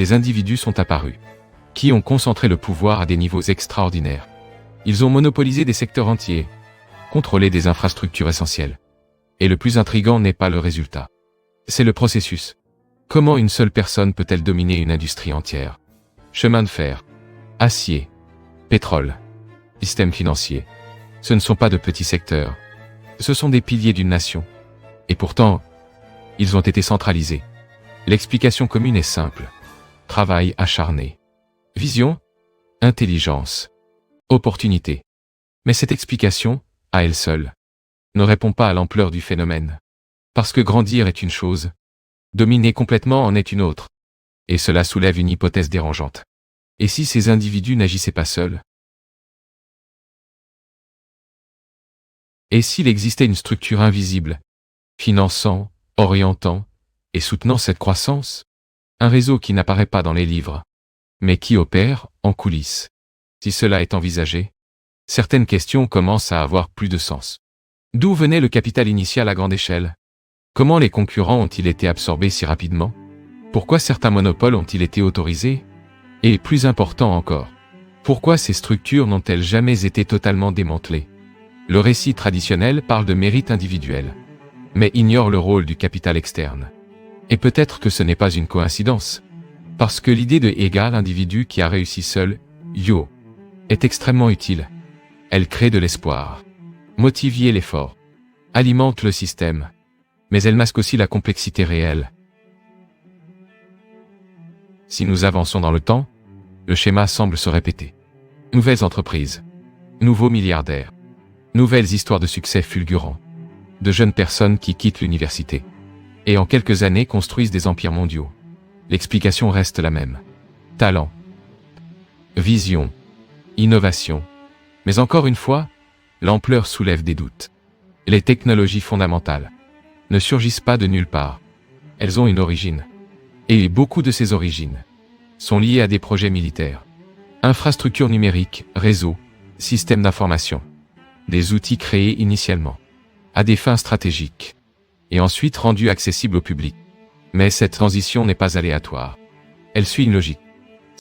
des individus sont apparus, qui ont concentré le pouvoir à des niveaux extraordinaires. Ils ont monopolisé des secteurs entiers, contrôlé des infrastructures essentielles. Et le plus intrigant n'est pas le résultat. C'est le processus. Comment une seule personne peut-elle dominer une industrie entière? Chemin de fer, acier, pétrole, système financier. Ce ne sont pas de petits secteurs. Ce sont des piliers d'une nation. Et pourtant, ils ont été centralisés. L'explication commune est simple. Travail acharné. Vision, intelligence, opportunité. Mais cette explication, à elle seule, ne répond pas à l'ampleur du phénomène. Parce que grandir est une chose, dominer complètement en est une autre. Et cela soulève une hypothèse dérangeante. Et si ces individus n'agissaient pas seuls? Et s'il existait une structure invisible, finançant, orientant et soutenant cette croissance? Un réseau qui n'apparaît pas dans les livres, mais qui opère en coulisses. Si cela est envisagé, certaines questions commencent à avoir plus de sens. D'où venait le capital initial à grande échelle? Comment les concurrents ont-ils été absorbés si rapidement? Pourquoi certains monopoles ont-ils été autorisés? Et plus important encore, pourquoi ces structures n'ont-elles jamais été totalement démantelées? Le récit traditionnel parle de mérite individuel, mais ignore le rôle du capital externe. Et peut-être que ce n'est pas une coïncidence. Parce que l'idée de égal individu qui a réussi seul, yo, est extrêmement utile. Elle crée de l'espoir, motive l'effort, alimente le système, mais elle masque aussi la complexité réelle. Si nous avançons dans le temps, le schéma semble se répéter. Nouvelles entreprises, nouveaux milliardaires, nouvelles histoires de succès fulgurants, de jeunes personnes qui quittent l'université et en quelques années construisent des empires mondiaux. L'explication reste la même. Talent, vision, innovation. Mais encore une fois, l'ampleur soulève des doutes. Les technologies fondamentales ne surgissent pas de nulle part. Elles ont une origine. Et beaucoup de ces origines sont liées à des projets militaires. Infrastructures numériques, réseaux, systèmes d'information. Des outils créés initialement à des fins stratégiques et ensuite rendus accessibles au public. Mais cette transition n'est pas aléatoire. Elle suit une logique.